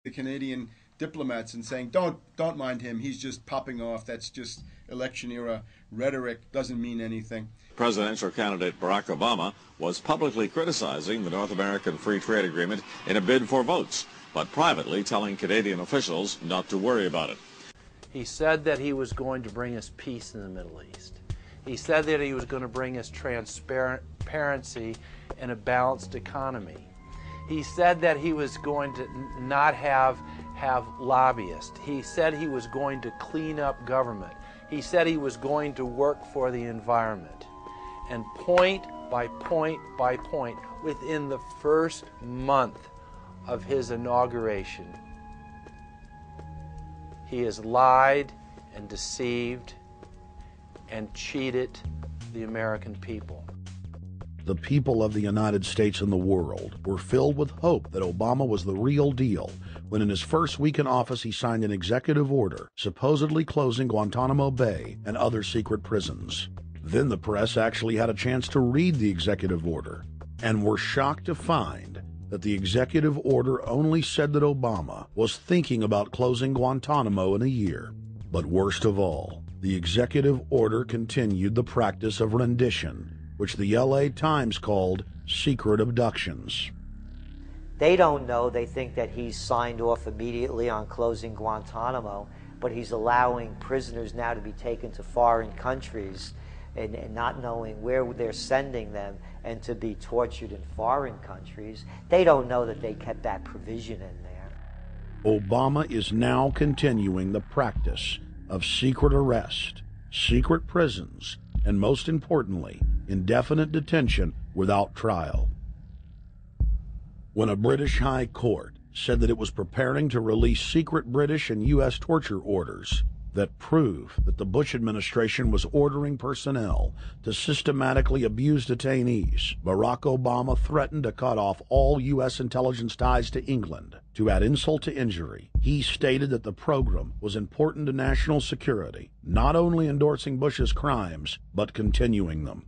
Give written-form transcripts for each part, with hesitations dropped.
the Canadian diplomats and saying, don't mind him, he's just popping off, that's just election era rhetoric, doesn't mean anything. Presidential candidate Barack Obama was publicly criticizing the North American Free Trade Agreement in a bid for votes, but privately telling Canadian officials not to worry about it. He said that he was going to bring us peace in the Middle East. He said that he was going to bring us transparency and a balanced economy. He said that he was going to not have lobbyists. He said he was going to clean up government. He said he was going to work for the environment. And point by point by point, within the first month of his inauguration, he has lied and deceived and cheated the American people. The people of the United States and the world were filled with hope that Obama was the real deal when in his first week in office he signed an executive order supposedly closing Guantanamo Bay and other secret prisons. Then the press actually had a chance to read the executive order and were shocked to find that the executive order only said that Obama was thinking about closing Guantanamo in a year. But worst of all, the executive order continued the practice of rendition, which the LA Times called secret abductions. They don't know. They think that he's signed off immediately on closing Guantanamo, but he's allowing prisoners now to be taken to foreign countries and not knowing where they're sending them and to be tortured in foreign countries. They don't know that they kept that provision in there. Obama is now continuing the practice of secret arrest, secret prisons, and most importantly, indefinite detention without trial. When a British High Court said that it was preparing to release secret British and U.S. torture orders that prove that the Bush administration was ordering personnel to systematically abuse detainees, Barack Obama threatened to cut off all U.S. intelligence ties to England. To add insult to injury, he stated that the program was important to national security, not only endorsing Bush's crimes, but continuing them.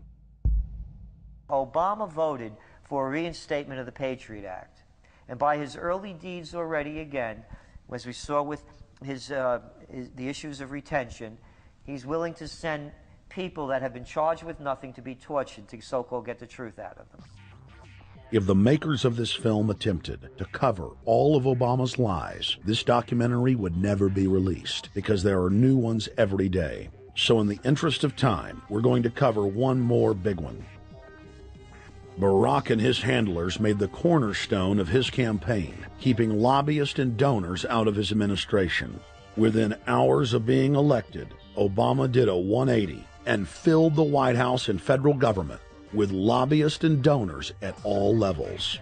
Obama voted for a reinstatement of the Patriot Act. And by his early deeds already, again, as we saw with the issues of retention, he's willing to send people that have been charged with nothing to be tortured to so-called get the truth out of them. If the makers of this film attempted to cover all of Obama's lies, this documentary would never be released because there are new ones every day. So in the interest of time, we're going to cover one more big one. Barack and his handlers made the cornerstone of his campaign, keeping lobbyists and donors out of his administration. Within hours of being elected, Obama did a 180 and filled the White House and federal government with lobbyists and donors at all levels.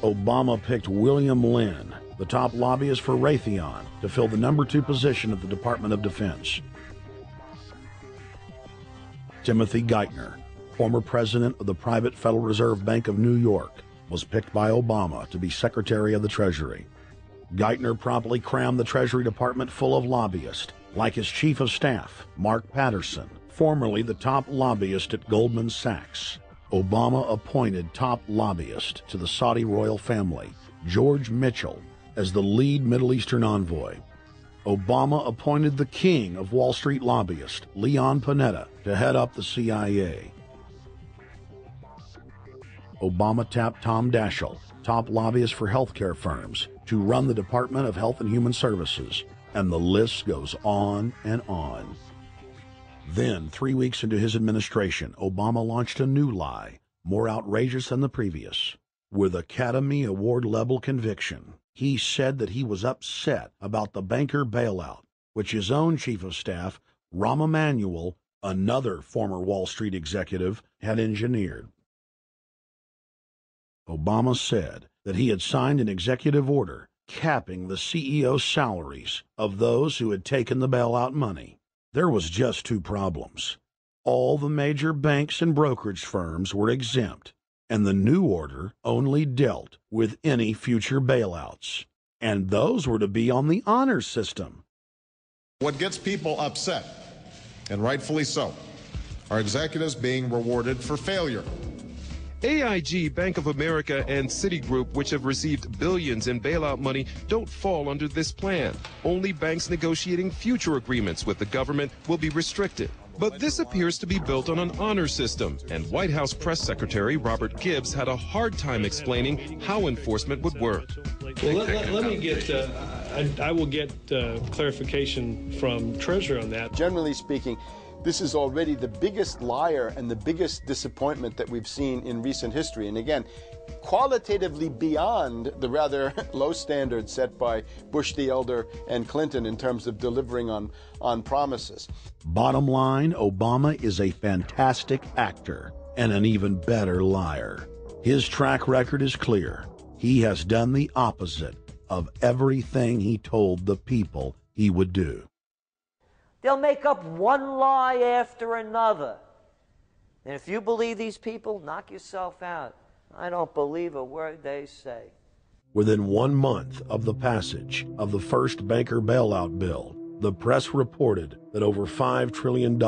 Obama picked William Lynn, the top lobbyist for Raytheon, to fill the number 2 position at the Department of Defense. Timothy Geithner, former president of the private Federal Reserve Bank of New York, was picked by Obama to be Secretary of the Treasury. Geithner promptly crammed the Treasury Department full of lobbyists, like his Chief of Staff, Mark Patterson, formerly the top lobbyist at Goldman Sachs. Obama appointed top lobbyist to the Saudi royal family, George Mitchell, as the lead Middle Eastern envoy. Obama appointed the king of Wall Street lobbyists, Leon Panetta, to head up the CIA. Obama tapped Tom Daschle, top lobbyist for healthcare firms, to run the Department of Health and Human Services, and the list goes on and on. Then, 3 weeks into his administration, Obama launched a new lie, more outrageous than the previous. With Academy Award-level conviction, he said that he was upset about the banker bailout, which his own Chief of Staff, Rahm Emanuel, another former Wall Street executive, had engineered. Obama said that he had signed an executive order capping the CEO's salaries of those who had taken the bailout money. There was just 2 problems. All the major banks and brokerage firms were exempt, and the new order only dealt with any future bailouts. And those were to be on the honor system. What gets people upset, and rightfully so, are executives being rewarded for failure. AIG, Bank of America, and Citigroup, which have received billions in bailout money, don't fall under this plan. Only banks negotiating future agreements with the government will be restricted. But this appears to be built on an honor system, and White House Press Secretary Robert Gibbs had a hard time explaining how enforcement would work. Well, let me get, I will get clarification from Treasury on that. Generally speaking, this is already the biggest liar and the biggest disappointment that we've seen in recent history. And again, qualitatively beyond the rather low standards set by Bush the Elder and Clinton in terms of delivering on promises. Bottom line, Obama is a fantastic actor and an even better liar. His track record is clear. He has done the opposite of everything he told the people he would do. They'll make up one lie after another. And if you believe these people, knock yourself out. I don't believe a word they say. Within 1 month of the passage of the first banker bailout bill, the press reported that over $5 trillion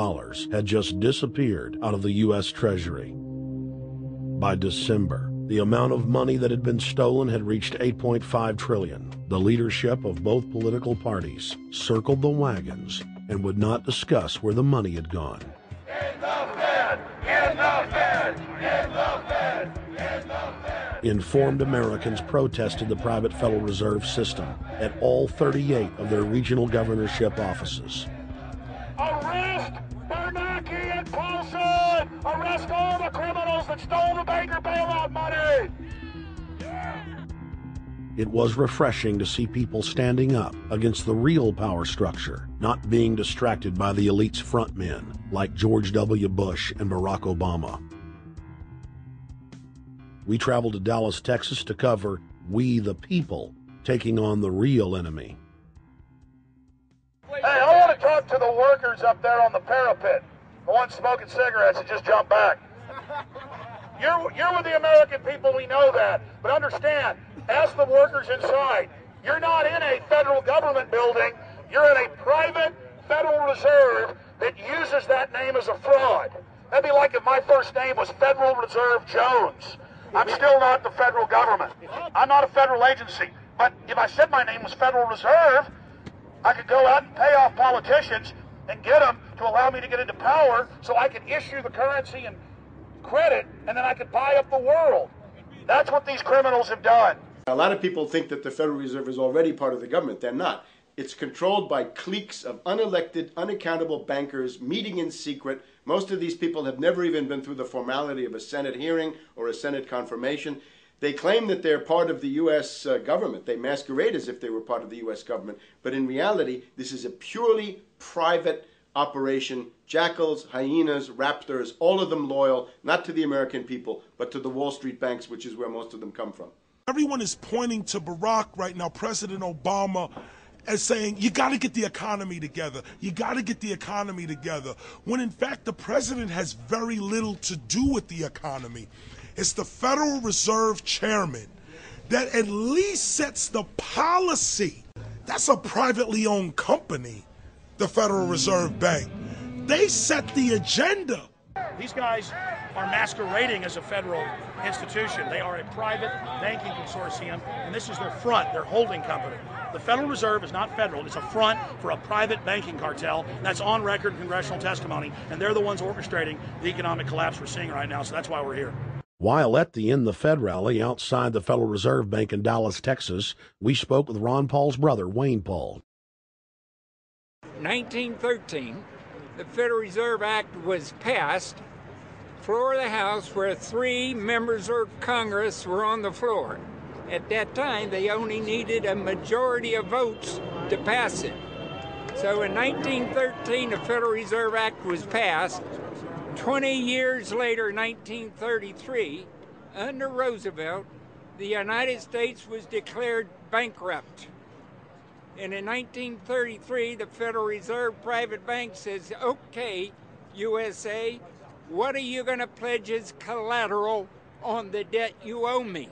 had just disappeared out of the U.S. Treasury. By December, the amount of money that had been stolen had reached $8.5 trillion. The leadership of both political parties circled the wagons and would not discuss where the money had gone. In the Fed! In the Fed! In the Fed! In the Fed! Informed Americans protested the private Federal Reserve System at all 38 of their regional governorship offices. Arrest Bernanke and Paulson! Arrest all the criminals that stole the banker bailout money! It was refreshing to see people standing up against the real power structure, not being distracted by the elite's frontmen like George W. Bush and Barack Obama. We traveled to Dallas, Texas to cover We the People taking on the real enemy. Hey, I want to talk to the workers up there on the parapet. The ones smoking cigarettes that just jumped back. You're with the American people, we know that. But understand, ask the workers inside. You're not in a federal government building. You're in a private Federal Reserve that uses that name as a fraud. That'd be like if my first name was Federal Reserve Jones. I'm still not the federal government. I'm not a federal agency. But if I said my name was Federal Reserve, I could go out and pay off politicians and get them to allow me to get into power so I could issue the currency and credit, and then I could buy up the world. That's what these criminals have done. A lot of people think that the Federal Reserve is already part of the government. They're not. It's controlled by cliques of unelected, unaccountable bankers meeting in secret. Most of these people have never even been through the formality of a Senate hearing or a Senate confirmation. They claim that they're part of the U.S. government. They masquerade as if they were part of the U.S. government. But in reality, this is a purely private operation. Jackals, hyenas, raptors, all of them loyal, not to the American people, but to the Wall Street banks, which is where most of them come from. Everyone is pointing to Barack right now, President Obama, as saying, you got to get the economy together. You got to get the economy together. When in fact, the president has very little to do with the economy. It's the Federal Reserve chairman that at least sets the policy. That's a privately owned company, the Federal Reserve Bank. They set the agenda. These guys are masquerading as a federal institution. They are a private banking consortium, and this is their front, their holding company. The Federal Reserve is not federal. It's a front for a private banking cartel. That's on record in congressional testimony, and they're the ones orchestrating the economic collapse we're seeing right now, so that's why we're here. While at the In the Fed rally outside the Federal Reserve Bank in Dallas, Texas, we spoke with Ron Paul's brother, Wayne Paul. 1913, the Federal Reserve Act was passed, floor of the House, where 3 members of Congress were on the floor. At that time, they only needed a majority of votes to pass it. So in 1913, the Federal Reserve Act was passed. 20 years later, 1933, under Roosevelt, the United States was declared bankrupt. And in 1933, the Federal Reserve Private Bank says, okay, USA, what are you going to pledge as collateral on the debt you owe me?